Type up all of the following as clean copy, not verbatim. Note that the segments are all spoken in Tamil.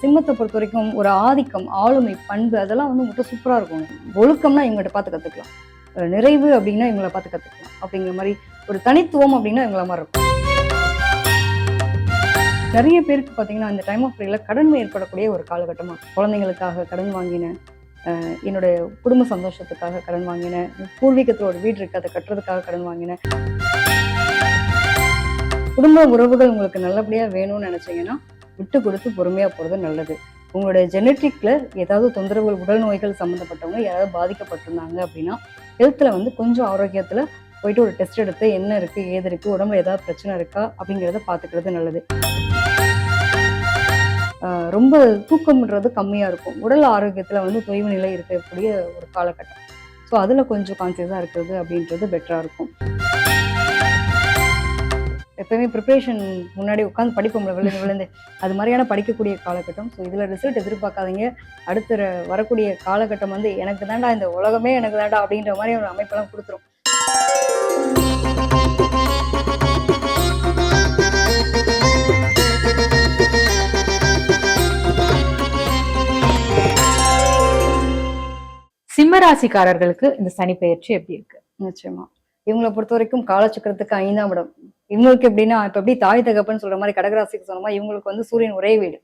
சிம்மத்தை பொறுத்த வரைக்கும் ஒரு ஆதிக்கம், ஆளுமை, பண்பு அதெல்லாம் வந்து உங்கள்கிட்ட சூப்பராக இருக்கும். ஒழுக்கம்னா இவங்ககிட்ட பார்த்து கற்றுக்கலாம், நிறைவு அப்படின்னா இவங்களை பார்த்து கற்றுக்கலாம். அப்படிங்கிற மாதிரி ஒரு தனித்துவம் அப்படின்னா இவங்கள மாதிரி இருக்கும். நிறைய பேருக்கு பார்த்தீங்கன்னா இந்த டைம் ஆஃப் பீரியட்ல கடன் ஏற்படக்கூடிய ஒரு காலகட்டமாக இருக்கும். குழந்தைங்களுக்காக கடன் வாங்கினேன், என்னுடைய குடும்ப சந்தோஷத்துக்காக கடன் வாங்கினேன், பூர்வீகத்தில் ஒரு வீடு இருக்கு அதை கட்டுறதுக்காக கடன் வாங்கினேன். குடும்ப உறவுகள் உங்களுக்கு நல்லபடியாக வேணும்னு நினைச்சீங்கன்னா விட்டு கொடுத்து பொறுமையாக போகிறது நல்லது. உங்களுடைய ஜெனட்டிக்ல ஏதாவது தொந்தரவுகள், உடல் நோய்கள் சம்மந்தப்பட்டவங்க யாராவது பாதிக்கப்பட்டிருந்தாங்க அப்படின்னா ஹெல்த்தில் வந்து கொஞ்சம் ஆரோக்கியத்தில் போயிட்டு ஒரு டெஸ்ட் எடுத்து என்ன இருக்குது, ஏது இருக்குது, உடம்புல ஏதாவது பிரச்சனை இருக்கா அப்படிங்கிறத பார்த்துக்கிறது நல்லது. ரொம்ப தூக்கம்ன்றது கம்மியாக இருக்கும். உடல் ஆரோக்கியத்தில் வந்து தொய்வு நிலை இருக்கக்கூடிய ஒரு காலகட்டம். ஸோ அதில் கொஞ்சம் கான்சியஸாக இருக்கிறது அப்படின்றது பெட்டராக இருக்கும். எப்பவுமே ப்ரிப்ரேஷன் முன்னாடி உட்காந்து படிப்போம்ல, விழுந்து அது மாதிரியான படிக்கக்கூடிய காலகட்டம். ஸோ இதில் ரிசல்ட் எதிர்பார்க்காதீங்க. அடுத்த வரக்கூடிய காலகட்டம் வந்து எனக்கு தாண்டா இந்த உலகமே எனக்கு தாண்டா அப்படின்ற மாதிரி ஒரு அமைப்பெல்லாம் கொடுத்துரும். சிம்மராசிக்காரர்களுக்கு இந்த சனி பெயர்ச்சி எப்படி இருக்கு? நிச்சயமா இவங்களை பொறுத்த வரைக்கும் காலச்சக்கரத்துக்கு 5ஆம் இடம். இவங்களுக்கு எப்படின்னா இப்ப எப்படி தாய் தகப்பன்னு சொல்ற மாதிரி கடகராசிக்கு சொன்னோமா, இவங்களுக்கு வந்து சூரியன் ஒரே வீடு,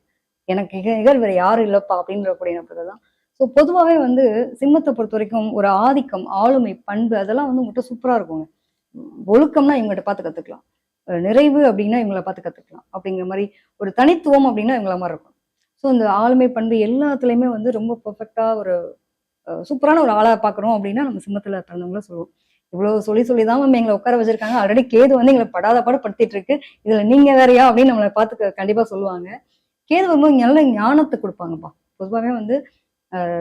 எனக்கு நிகழ் வேற யாரும் இல்லப்பா அப்படின்ற கூடிய நபர்கள் தான். ஸோ பொதுவாகவே வந்து சிம்மத்தை பொறுத்த வரைக்கும் ஒரு ஆதிக்கம், ஆளுமை, பண்பு அதெல்லாம் வந்து உங்கள்கிட்ட சூப்பரா இருக்குங்க. ஒழுக்கம்னா இவங்ககிட்ட பார்த்து கத்துக்கலாம், நிறைவு அப்படின்னா இவங்களை பார்த்து கத்துக்கலாம். அப்படிங்கிற மாதிரி ஒரு தனித்துவம் அப்படின்னா இவங்கள மாதிரி இருக்கும். ஸோ இந்த ஆளுமை, பண்பு எல்லாத்துலயுமே வந்து ரொம்ப பெர்ஃபெக்டா ஒரு சூப்பரான ஒரு ஆளா பாக்குறோம் அப்படின்னா நம்ம சிம்மத்துல பிறந்தவங்கள சொல்லுவோம். இவ்வளவு சொல்லிதான் நம்ம எங்களை உட்கார வச்சிருக்காங்க, ஆல்ரெடி கேது வந்து எங்களை படாத பாடுபடுத்திட்டு இருக்கு, இதுல நீங்க வேறையா அப்படின்னு நம்மளை பார்த்து கண்டிப்பா சொல்லுவாங்க. கேது வரும்போது நல்ல ஞானத்தை கொடுப்பாங்கப்பா. பொதுவாகவே வந்து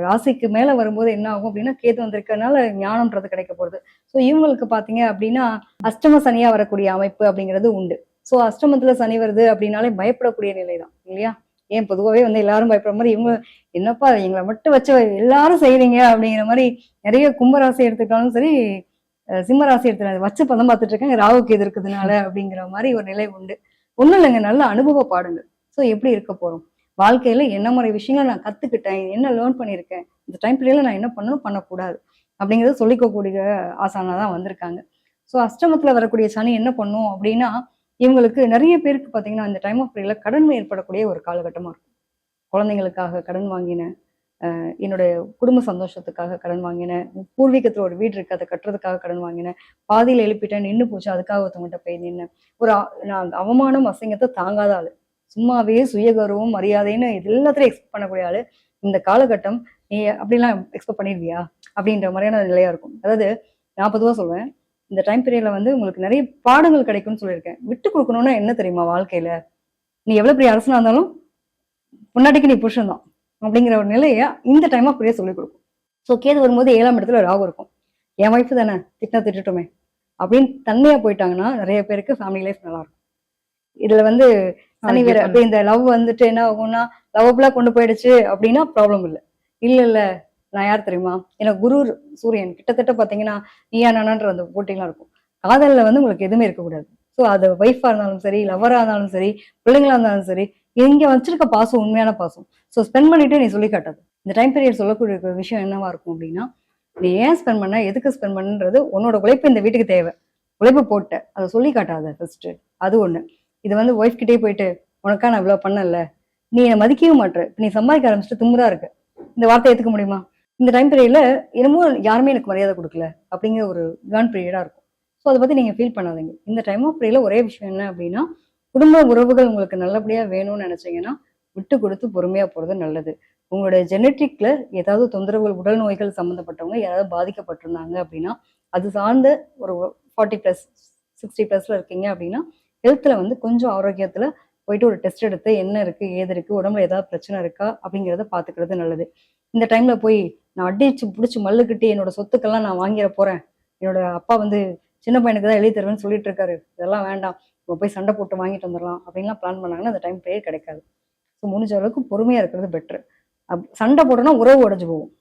ராசிக்கு மேல வரும்போது என்ன ஆகும் அப்படின்னா கேது வந்திருக்கிறதுனால ஞானம்ன்றது கிடைக்க போகுது. ஸோ இவங்களுக்கு பாத்தீங்க அப்படின்னா அஷ்டம சனியா வரக்கூடிய அமைப்பு அப்படிங்கிறது உண்டு. ஸோ அஷ்டமத்துல சனி வருது அப்படின்னாலே பயப்படக்கூடிய நிலைதான் இல்லையா? ஏன் பொதுவாகவே வந்து எல்லாரும் பயப்படுற மாதிரி இவங்க என்னப்பா எங்களை மட்டும் வச்சு எல்லாரும் செய்றீங்க அப்படிங்கிற மாதிரி நிறைய கும்பராசி எடுத்துக்கிட்டாலும் சரி, சிம்மராசி எடுத்து வச்சு பதம் பார்த்துட்டு இருக்காங்க ராகுக்கு எது இருக்கிறதுனால அப்படிங்கிற மாதிரி ஒரு நிலை உண்டு. ஒன்றும் இல்லைங்க, நல்ல அனுபவ பாடுங்க. ஸோ எப்படி இருக்க போறோம், வாழ்க்கையில என்ன மாதிரி விஷயங்களை நான் கத்துக்கிட்டேன், என்ன லேர்ன் பண்ணியிருக்கேன், இந்த டைம் பீரியட்ல நான் என்ன பண்ணணும் பண்ணக்கூடாது அப்படிங்கிறத சொல்லிக்கக்கூடிய ஆசானா தான் வந்திருக்காங்க. ஸோ அஷ்டமத்துல வரக்கூடிய சனி என்ன பண்ணும் அப்படின்னா இவங்களுக்கு நிறைய பேருக்கு பார்த்தீங்கன்னா இந்த டைம் ஆஃப் பீரியட்ல கடன் ஏற்படக்கூடிய ஒரு காலகட்டமாக இருக்கும். குழந்தைங்களுக்காக கடன் வாங்கினேன், என்னுடைய குடும்ப சந்தோஷத்துக்காக கடன் வாங்கினேன், பூர்வீகத்தில் ஒரு வீடு இருக்கு அதை கட்டுறதுக்காக கடன் வாங்கினேன், பாதியில் எழுப்பிட்டேன் நின்று போச்சு அதுக்காக ஒருத்தவங்ககிட்ட போய் நின்னேன். நான் அவமானம் அசிங்கத்தை தாங்காத ஆளு, சும்மாவே சுயகௌரவம் மரியாதைன்னு எல்லாத்திலையும் எக்ஸ்பெக்ட் பண்ணக்கூடிய ஆளு. இந்த காலகட்டம் நீ அப்படிலாம் எக்ஸ்பெக்ட் பண்ணிடுவியா அப்படின்ற மாதிரியான நிலையா இருக்கும். அதாவது நான் பொதுவாக சொல்வேன், இந்த டைம் பீரியட்ல வந்து உங்களுக்கு நிறைய பாடங்கள் கிடைக்கும்னு சொல்லியிருக்கேன். விட்டு கொடுக்கணும்னா என்ன தெரியுமா, வாழ்க்கையில நீ எவ்வளவு பெரிய அரசனா இருந்தாலும் முன்னாடிக்கு நீ புருஷன் தான் அப்படிங்கிற ஒரு நிலைய இந்த டைம் ஆஃப் பீரியட் சொல்லிக் கொடுக்கும். ஸோ கேது வரும்போது 7ஆம் இடத்துல ராகு இருக்கும். என் ஒய்ஃப் தானே திட்டட்டுமே அப்படின்னு தன்மையா போயிட்டாங்கன்னா நிறைய பேருக்கு ஃபேமிலி லைஃப் நல்லா இருக்கும். இதுல வந்து சனி வேற அப்படி இந்த லவ் வந்துட்டு என்ன ஆகும்னா லவ்வபுல்லா கொண்டு போயிடுச்சு அப்படின்னா ப்ராப்ளம் இல்லை. இல்ல நான் யார் தெரியுமா, எனக்கு குரு சூரியன் கிட்டத்தட்ட பாத்தீங்கன்னா நீயா நானான்ற அந்த போட்டிலாம் இருக்கும். காதல்ல வந்து உங்களுக்கு எதுவுமே இருக்கக்கூடாது. ஸோ அது ஒய்ஃபா இருந்தாலும் சரி, லவரா இருந்தாலும் சரி, பிள்ளைங்களா இருந்தாலும் சரி, இங்க வச்சிருக்க பாசம் உண்மையான பாசம். ஸோ ஸ்பெண்ட் பண்ணிட்டு நீ சொல்லி காட்டாது. இந்த டைம் பீரியட் சொல்லக்கூடிய விஷயம் என்னவா இருக்கும் அப்படின்னா, நீ ஏன் ஸ்பெண்ட் பண்ண, எதுக்கு ஸ்பெண்ட் பண்ணுன்றது உன்னோட உழைப்பு இந்த வீட்டுக்கு தேவை, உழைப்பு போட்ட அதை சொல்லி காட்டாத ஃபர்ஸ்ட். அது ஒண்ணு. இது வந்து ஒய்ஃப் கிட்டே போயிட்டு உனக்கா நான் இவ்வளவு பண்ணல, நீ என்னை மதிக்கவே மாட்டேற, நீ சம்பாதிக்க ஆரம்பிச்சுட்டு தும்புதான் இருக்கு, இந்த வார்த்தை ஏத்துக்க முடியுமா? இந்த டைம் பீரியட்ல என்னமோ யாருமே எனக்கு மரியாதை கொடுக்கல அப்படிங்கிற ஒரு கான் பீரியடா இருக்கும். ஸோ அதை பத்தி நீங்க ஃபீல் பண்ணாதீங்க. இந்த டைம் ஆஃப் பீரியட்ல ஒரே விஷயம் என்ன அப்படின்னா, குடும்ப உறவுகள் உங்களுக்கு நல்லபடியா வேணும்னு நினைச்சீங்கன்னா விட்டு கொடுத்து பொறுமையா போறது நல்லது. உங்களுடைய ஜெனட்டிக்ல ஏதாவது தொந்தரவுகள், உடல் நோய்கள் சம்மந்தப்பட்டவங்க யாராவது பாதிக்கப்பட்டிருந்தாங்க அப்படின்னா அது சார்ந்த ஒரு 40+ 60+ இருக்கீங்க அப்படின்னா ஹெல்த்ல வந்து கொஞ்சம் ஆரோக்கியத்துல போயிட்டு ஒரு டெஸ்ட் எடுத்து என்ன இருக்கு, ஏது இருக்கு, உடம்புல ஏதாவது பிரச்சனை இருக்கா அப்படிங்கிறத பாத்துக்கிறது நல்லது. இந்த டைம்ல போய் நான் அடிச்சு பிடிச்சி மல்லுக்கிட்டு என்னோட சொத்துக்கெல்லாம் நான் வாங்கிட போறேன், என்னோட அப்பா வந்து சின்ன பையனுக்கு தான் எழுதி தருவேன்னு சொல்லிட்டு இருக்காரு, இதெல்லாம் வேண்டாம், போய் சண்டை போட்டு வாங்கிட்டு வந்துடலாம் அப்படின்லாம் பிளான் பண்ணாங்கன்னா அந்த டைம் பேர் கிடைக்காது. ஸோ முடிஞ்ச அளவுக்கு பொறுமையா இருக்கிறது பெட்ரு. சண்டை போட்டோம்னா உறவு உடைஞ்சு போகும்.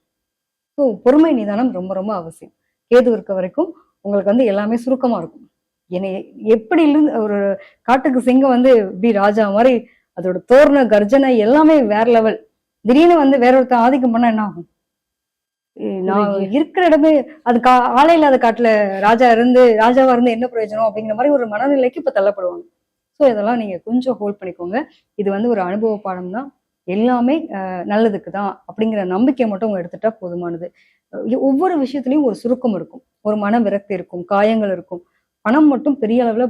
ஸோ பொறுமை நிதானம் ரொம்ப ரொம்ப அவசியம். கேது இருக்க வரைக்கும் உங்களுக்கு வந்து எல்லாமே சுருக்கமா இருக்கும். என்னை எப்படி இருந்து ஒரு காட்டுக்கு சிங்கம் வந்து இப்படி ராஜா மாதிரி அதோட தோரண கர்ஜனை எல்லாமே வேற லெவல். திடீர்னு வந்து வேற ஒருத்தன் ஆதிக்கம் பண்ணா என்ன ஆகும்? நான் இருக்கிற இடமே அது ஆளே இல்லாத காட்டுல ராஜாவா இருந்து என்ன பிரயோஜனம் அப்படிங்கிற மாதிரி ஒரு மனநிலைக்கு இப்ப தள்ளப்படுவாங்க. ஸோ இதெல்லாம் நீங்க கொஞ்சம் ஹோல்ட் பண்ணிக்கோங்க. இது வந்து ஒரு அனுபவ பாடம் தான். எல்லாமே நல்லதுக்கு தான் அப்படிங்கிற நம்பிக்கையை மட்டும் அவங்க எடுத்துட்டா போதுமானது. ஒவ்வொரு விஷயத்துலயும் ஒரு சுருக்கம் இருக்கும், ஒரு மன விரக்தி இருக்கும், காயங்கள் இருக்கும். பணம் மட்டும் பெரிய அளவுல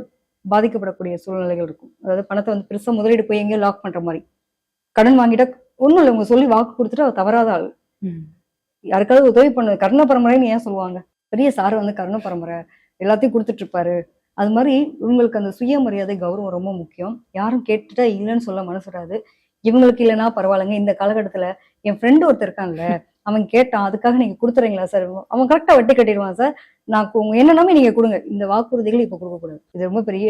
பாதிக்கப்படக்கூடிய சூழ்நிலைகள் இருக்கும். அதாவது பணத்தை வந்து பெருசா முதலீடு போய் எங்கேயோ லாக் பண்ற மாதிரி. கடன் வாங்கிட்டா ஒண்ணும் இல்லை, உங்க சொல்லி வாக்கு கொடுத்துட்டு அவர் தவறாத ஆள். யாருக்காவது உதவி பண்ணது கர்ண பரம்பரைன்னு ஏன் சொல்லுவாங்க? பெரிய சார் வந்து கர்ண பரம்பரை எல்லாத்தையும் கொடுத்துட்டு இருப்பாரு. அது மாதிரி உங்களுக்கு அந்த சுயமரியாதை கௌரவம் ரொம்ப முக்கியம். யாரும் கேட்டுட்டா இல்லைன்னு சொல்ல மனசு வராது. இவங்களுக்கு இல்லைன்னா பரவாயில்லைங்க, இந்த காலகட்டத்துல என் ஃப்ரெண்டு ஒருத்தர் இருக்கான்ல, அவன் கேட்டான், அதுக்காக நீங்க கொடுத்துறீங்களா சார்? அவன் கரெக்டா வட்டி கட்டிடுவான் சார், நான் என்னன்னாமே நீங்க கொடுங்க. இந்த வாக்குறுதிகள் இப்ப கொடுக்க கூடாது. இது ரொம்ப பெரிய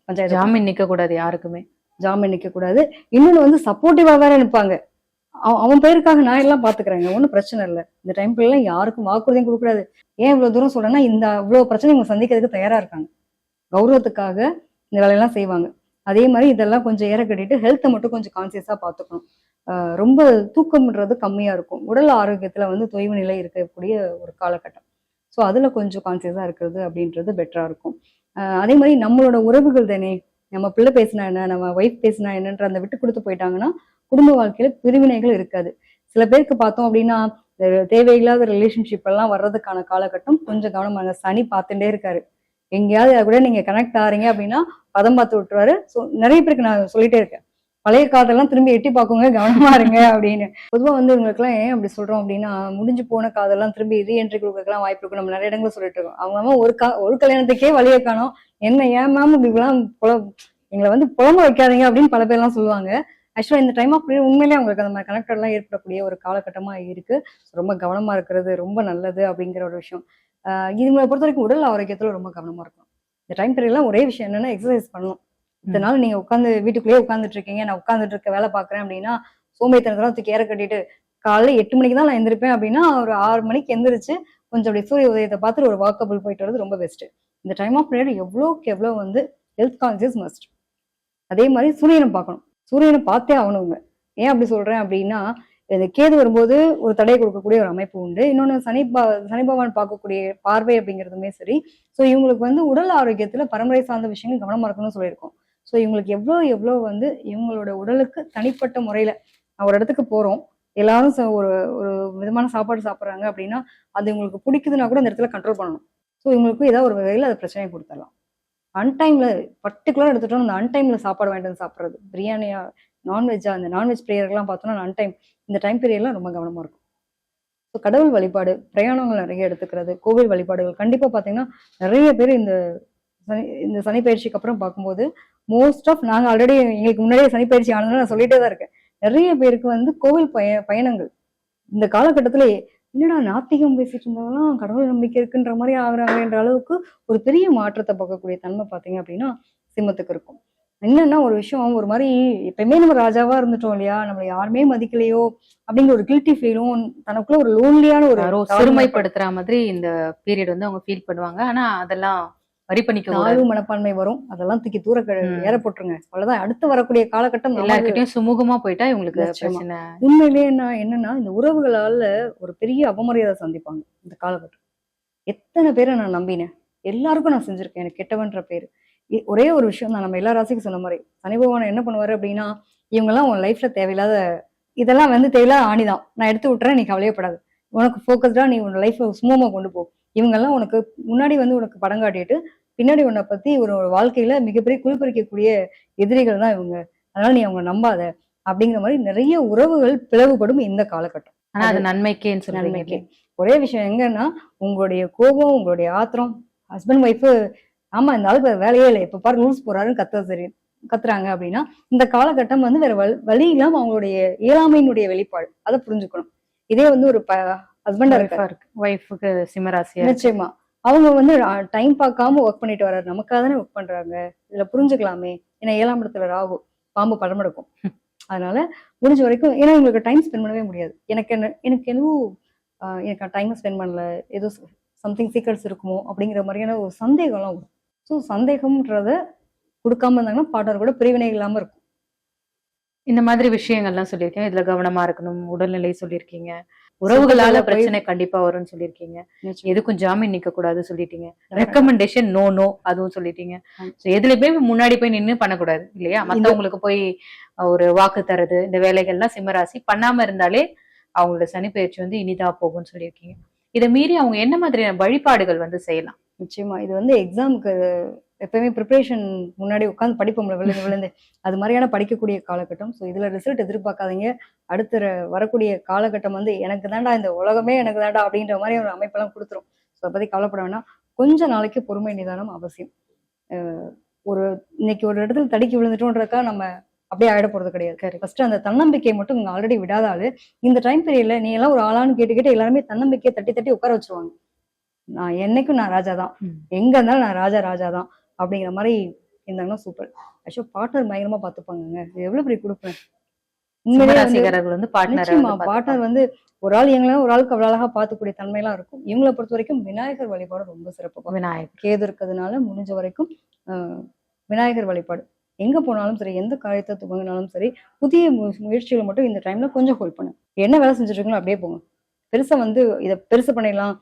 பஞ்சாயத்து. ஜாமீன் நிக்க கூடாது, யாருக்குமே ஜாமீன் நிக்க கூடாது. இன்னொன்னு வந்து சப்போர்ட்டிவா வேற நிற்பாங்க. அவன் பேருக்காக நான் எல்லாம் பாத்துக்கிறேங்க, ஒன்னும் பிரச்சனை இல்லை. இந்த டைம்ல எல்லாம் யாருக்கும் வாக்குறுதியும் கொடுக்க கூடாது. ஏன் இவ்வளவு தூரம் சொல்றேன்னா, இந்த இவ்வளவு பிரச்சனை இவங்க சந்திக்கிறதுக்கு தயாரா இருக்காங்க. கௌரவத்துக்காக இந்த வேலையெல்லாம் செய்வாங்க. அதே மாதிரி இதெல்லாம் கொஞ்சம் ஏற கட்டிட்டு ஹெல்த்தை மட்டும் கொஞ்சம் கான்சியஸா பார்த்துக்கணும். ரொம்ப தூக்கம்ன்றது கம்மியா இருக்கும். உடல் ஆரோக்கியத்துல வந்து தொய்வு நிலை இருக்கக்கூடிய ஒரு காலகட்டம். ஸோ அதுல கொஞ்சம் கான்சியஸா இருக்கிறது அப்படின்றது பெட்டரா இருக்கும். அதே மாதிரி நம்மளோட உறவுகள் தானே, நம்ம பிள்ளை பேசினா என்ன, நம்ம ஒய்ஃப் பேசினா என்னன்ற அந்த விட்டு கொடுத்து போயிட்டாங்கன்னா குடும்ப வாழ்க்கையில பிரிவினைகள் இருக்காது. சில பேருக்கு பார்த்தோம் அப்படின்னா தேவையில்லாத ரிலேஷன்ஷிப் எல்லாம் வர்றதுக்கான காலகட்டம். கொஞ்சம் கவனமாக, சனி பார்த்துட்டே இருக்காரு. எங்கேயாவது கூட நீங்க கனெக்ட் ஆறீங்க அப்படின்னா பதம் பார்த்து விட்டுருவாரு. ஸோ நிறைய பேருக்கு நான் சொல்லிட்டே இருக்கேன், பழைய காதெல்லாம் திரும்பி எட்டி பார்க்குங்க, கவனமா இருங்க அப்படின்னு. பொதுவாக வந்து இவங்களுக்குலாம் ஏன் அப்படி சொல்றோம் அப்படின்னா, முடிஞ்சு போன காதெல்லாம் திரும்பி ரீஎன்ட்ரி கொடுக்கறதுலாம் வாய்ப்பு இருக்கு. நம்ம நிறைய இடங்களை சொல்லிட்டு இருக்கோம். அவங்க ஒரு கல்யாணத்துக்கே வழியை காணோம், என்ன ஏன் மேம் இப்படிலாம் எங்களை வந்து புலம்ப வைக்காதீங்க அப்படின்னு பல பேர்லாம் சொல்லுவாங்க. ஆக்சுவலா இந்த டைம் ஆஃப் பீரியட் உண்மையிலேயே அவங்களுக்கு அந்த மாதிரி கனெக்டட் எல்லாம் ஏற்படக்கூடிய ஒரு காலகட்டமா இருக்கு. ரொம்ப கவனமா இருக்கிறது ரொம்ப நல்லது அப்படிங்கிற ஒரு விஷயம். இதுங்களை பொறுத்த வரைக்கும் உடல் ஆரோக்கியத்துல ரொம்ப கவனமா இருக்கணும். இந்த டைம் பீரியட்லாம் ஒரே விஷயம் என்னன்னா, எக்ஸசைஸ் பண்ணணும். இதனால நீங்க உட்காந்து வீட்டுக்குள்ளேயே உட்காந்துட்டு இருக்கீங்க, நான் உட்காந்துட்டு இருக்க வேலை பாக்குறேன் அப்படின்னா சோம்பேறித்தனத்தெல்லாம் தூக்கி ஏற கட்டிட்டு காலைல 8 மணிக்கு தான் நான் எந்திரிப்பேன் அப்படின்னா ஒரு 6 மணிக்கு எந்திரிச்சு கொஞ்சம் அப்படி சூரிய உதயத்தை பார்த்துட்டு ஒரு வாக்கபிள் போயிட்டு வரது ரொம்ப பெஸ்ட். இந்த டைம் ஆஃப் பீரியட் எவ்வளோக்கு எவ்வளோ வந்து ஹெல்த் கான்சியஸ் மஸ்ட். அதே மாதிரி சூரியனை பார்க்கணும், சூரியனை பார்த்தே ஆகணுங்க. ஏன் அப்படி சொல்றேன் அப்படின்னா, இந்த கேது வரும்போது ஒரு தடையை கொடுக்கக்கூடிய ஒரு அமைப்பு உண்டு. இன்னொன்று சனி பகவான் பார்க்கக்கூடிய பார்வை அப்படிங்கிறதுமே சரி. ஸோ இவங்களுக்கு வந்து உடல் ஆரோக்கியத்துல பரம்பரை சார்ந்த விஷயங்கள் கவனமா இருக்கணும்னு சொல்லியிருக்கோம். ஸோ இவங்களுக்கு எவ்வளோ வந்து இவங்களோட உடலுக்கு தனிப்பட்ட முறையில ஒரு இடத்துக்கு போறோம், எல்லாரும் ஒரு ஒரு விதமான சாப்பாடு சாப்பிட்றாங்க அப்படின்னா அது இவங்களுக்கு பிடிக்குதுன்னா கூட அந்த இடத்துல கண்ட்ரோல் பண்ணணும். ஸோ இவங்களுக்கு ஏதாவது ஒரு வகையில் அது பிரச்சனையை கொடுத்துடலாம். அன்டைம்ல பர்டிகுலர் எடுத்துட்டோம், அந்த அன்டைம்ல சாப்பாடு வாங்கிட்டு வந்து சாப்பிட்றது, பிரியாணியா நான்வெஜ்ஜா, அந்த நான்வெஜ் பிரியர்கள்லாம் பார்த்தோம்னா அன்டைம் இந்த டைம் பீரியட்லாம் ரொம்ப கவனமா இருக்கும். ஸோ கடவுள் வழிபாடு, பிரயாணங்கள் நிறைய எடுத்துக்கிறது, கோவில் வழிபாடுகள் கண்டிப்பா பார்த்தீங்கன்னா நிறைய பேர் இந்த சனி பயிற்சிக்கு அப்புறம் பார்க்கும்போது மோஸ்ட் ஆஃப் நாங்க ஆல்ரெடி எங்களுக்கு முன்னாடியே சனி பயிற்சி ஆனதுன்னு நான் சொல்லிட்டே தான் இருக்கேன். நிறைய பேருக்கு வந்து கோவில் பயணங்கள் இந்த காலகட்டத்துல என்னடா நாத்திகம் பேசிட்டு இருந்தவங்களாம் கடவுள் நம்பிக்கை இருக்குன்ற மாதிரி ஆகுறாங்கன்ற அளவுக்கு ஒரு பெரிய மாற்றத்தை பார்க்கக்கூடிய தன்மை பார்த்தீங்க அப்படின்னா சிம்மத்துக்கு இருக்கும். என்னன்னா ஒரு விஷயம், ஒரு மாதிரி எப்பயுமே நம்ம ராஜாவா இருந்துட்டோம் இல்லையா, நம்மளை யாருமே மதிக்கலையோ அப்படிங்கிற ஒரு கில்ட்டி ஃபீலும், தனக்குள்ள ஒரு லோன்லியான ஒரு சிறுமைப்படுத்துற மாதிரி இந்த பீரியட் வந்து அவங்க ஃபீல் பண்ணுவாங்க. ஆனா அதெல்லாம் வரி பண்ணிக்க தாழ்வு மனப்பான்மை வரும், அதெல்லாம் தூக்கி தூர ஏற போட்டுருங்க. அவ்வளவுதான். அடுத்து வரக்கூடிய காலகட்டம் எல்லாருக்கிட்டையும் சுமூகமா போயிட்டா இவங்களுக்கு பிரச்சனை. உண்மையிலேயே என்னன்னா இந்த உறவுகளால ஒரு பெரிய அவமரியாதை சந்திப்பாங்க இந்த காலகட்டம். எத்தனை பேரை நான் நம்பினேன், எல்லாருக்கும் நான் செஞ்சிருக்கேன் எனக்கு கெட்டவன்ற பேரு. ஒரே ஒரு விஷயம் தான், நம்ம எல்லா ராசிக்கும் சொன்ன மாதிரி சனி பகவான் என்ன பண்ணுவாரு அப்படின்னா, இவங்கெல்லாம் உன் லைஃப்ல தேவையில்லாத இதெல்லாம் வந்து தேவையில்லாத ஆணிதான், நான் எடுத்து விட்டுறேன், நீ கவலையப்படாது, உனக்கு ஃபோக்கஸ்டா நீ உன் லைஃப் சுமூகமா கொண்டு போ. இவங்கெல்லாம் உனக்கு முன்னாடி வந்து உனக்கு படம் காட்டிட்டு பின்னாடி உன்னை பத்தி ஒரு வாழ்க்கையில மிகப்பெரிய குளிப்பறிக்கக்கூடிய எதிரிகள் தான் இவங்க, அதனால நீ அவங்க நம்பாத அப்படிங்கிற மாதிரி நிறைய உறவுகள் பிளவுபடும் இந்த காலகட்டம். ஆனா அது நன்மைக்கேன்னு நன்மைக்கே. ஒரே விஷயம் எங்கன்னா, உங்களுடைய கோபம், உங்களுடைய ஆத்திரம், ஹஸ்பண்ட் ஒய்ஃபு ஆமா இந்த ஆளுக்கு வேற வேலையே இல்லை, எப்ப பாரு ரூல்ஸ் போறாருன்னு கத்துறாங்க அப்படின்னா இந்த காலகட்டம் வந்து வேற வழி இல்லாம அவங்களுடைய இயலாமையினுடைய வெளிப்பாடு, அதை புரிஞ்சுக்கணும். இதே வந்து ஒரு ஹஸ்பண்டா இருக்கு, ஒய்ஃபுக்கு சிம்மராசியா நிச்சயமா அவங்க வந்து டைம் பார்க்காம ஒர்க் பண்ணிட்டு வர்றாரு, நமக்காக தானே ஒர்க் பண்றாங்க, இதுல புரிஞ்சுக்கலாமே. ஏன்னா 7ஆம் இடத்துல ராகு, பாம்பு படம் எடுக்கும். அதனால முடிஞ்ச வரைக்கும், ஏன்னா உங்களுக்கு டைம் ஸ்பெண்ட் பண்ணவே முடியாது. எனக்கு டைம் ஸ்பெண்ட் பண்ணல, ஏதோ சம்திங் சீக்ரெட்ஸ் இருக்குமோ அப்படிங்கிற மாதிரியான ஒரு சந்தேகம்லாம் வரும். ஸோ சந்தேகம்ன்றத கொடுக்காம இருந்தாங்கன்னா பார்ட்னர் கூட பிரிவினை இல்லாம இருக்கும். இந்த மாதிரி விஷயங்கள்லாம் சொல்லியிருக்கீங்க. இதுல கவனமா இருக்கணும், உடல்நிலை சொல்லியிருக்கீங்க, உறவுகளால போய் பிரச்சனை கண்டிப்பா வரும்னு சொல்லியிருக்கீங்க, நிச்சயம். எதுக்கும் ஜாமீன் நிக்க கூடாது சொல்லிட்டீங்க, correct. ரெக்கமெண்டேஷன் நோ நோ அதுவும் சொல்லிட்டீங்க. ஆமா. So, எதுலயுமே முன்னாடி போய் நின்னு பண்ணக்கூடாது இல்லையா? மத்தவங்களுக்கு போய் ஒரு வாக்கு தரது, இந்த வேலைகள்லாம் சிம்மராசி பண்ணாம இருந்தாலே அவங்களோட சனிப்பெயர்ச்சி வந்து இனிதா போகும்னு சொல்லியிருக்கீங்க. இதை மீறி அவங்க என்ன மாதிரியான வழிபாடுகள் வந்து செய்யலாம்? நிச்சயமா இது வந்து எக்ஸாமுக்கு எப்பயுமே ப்ரிப்பரேஷன் முன்னாடி உட்காந்து படிப்போம்ல விழுந்து விழுந்து அது மாதிரியான படிக்கக்கூடிய காலகட்டம். ஸோ இதுல ரிசல்ட் எதிர்பார்க்காதீங்க. அடுத்த வரக்கூடிய காலகட்டம் வந்து எனக்கு தாண்டா இந்த உலகமே எனக்கு தாண்டா அப்படின்ற மாதிரி ஒரு அமைப்பெல்லாம் கொடுத்துரும். ஸோ அதை பத்தி கவலைப்பட வேணாம். கொஞ்ச நாளைக்கு பொறுமை நிதானம் அவசியம். ஒரு இன்னைக்கு ஒரு இடத்துல தடுக்கி விழுந்துட்டோன்றதுக்காக நம்ம அப்படியே ஆயிட போறது கிடையாது. ஃபர்ஸ்ட் அந்த தன்னம்பிக்கை மட்டும் நீங்க ஆல்ரெடி விடாத ஆளு. இந்த டைம் பீரியட்ல நீ எல்லாம் ஒரு ஆளான்னு கேட்டு எல்லாருமே தன்னம்பிக்கையை தட்டி தட்டி உட்கார வச்சிருவாங்க. நான் என்னைக்கும் நான் ராஜா தான், எங்க இருந்தாலும் நான் ராஜா தான் அப்படிங்கிற மாதிரி இருந்தாங்கன்னா சூப்பர். ஆக்சுவலா பார்ட்னர் பயங்கரமா பாத்துப்பாங்க. இது எவ்வளவு பெரிய கொடுப்பேன் சிம்மராசிக்காரர்கள் வந்து நிச்சயமா. பார்ட்னர் வந்து ஒரு ஆள் எங்களால ஒரு ஆளுக்கு அவ்வளவு அழகா பார்த்துக்கூடிய தன்மையெல்லாம் இருக்கும். இவங்களை பொறுத்த வரைக்கும் விநாயகர் வழிபாடு ரொம்ப சிறப்பு. விநாயகர் கேது இருக்கிறதுனால முடிஞ்ச வரைக்கும் விநாயகர் வழிபாடு எங்க போனாலும் சரி, எந்த காரியத்தை துவங்கினாலும் சரி, புதிய முயற்சிகளை மட்டும் இந்த டைம்ல கொஞ்சம் ஹோல்ட் பண்ணு. என்ன வேலை செஞ்சுட்டு இருக்கீங்களோ அப்படியே போங்க. பெருசா வந்து இதை பெருசு பண்ணிடலாம்,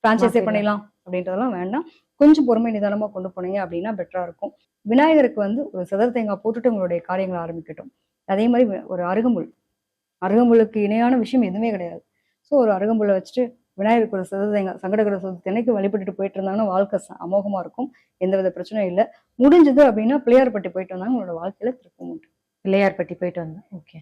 பிரான்ச்சைஸே பண்ணிடலாம் அப்படின்றதெல்லாம் வேண்டாம். கொஞ்சம் பொறுமை நிதானமா கொண்டு போனீங்க அப்படின்னா பெட்டரா இருக்கும். விநாயகருக்கு வந்து ஒரு சிதற தேங்காய் போட்டுட்டு உங்களுடைய காரியங்களை ஆரம்பிக்கட்டும். அதே மாதிரி ஒரு அருகம்புல்லுக்கு இணையான விஷயம் எதுவுமே கிடையாது. ஸோ ஒரு அருகம்புல்லை வச்சுட்டு விநாயகருக்கு ஒரு சிதற தேங்காய் சங்கடகர சதுர்த்தி வழிபட்டுட்டு போயிட்டு இருந்தாங்கன்னா வாழ்க்கை அமோகமா இருக்கும். எந்தவித பிரச்சனையும் இல்லை. முடிஞ்சது அப்படின்னா பிள்ளையார்பட்டி போயிட்டு வந்தாங்க உங்களோட வாழ்க்கையில திருப்பம் உண்டு. பிள்ளையார்பட்டி போயிட்டு வந்தேன். ஓகே.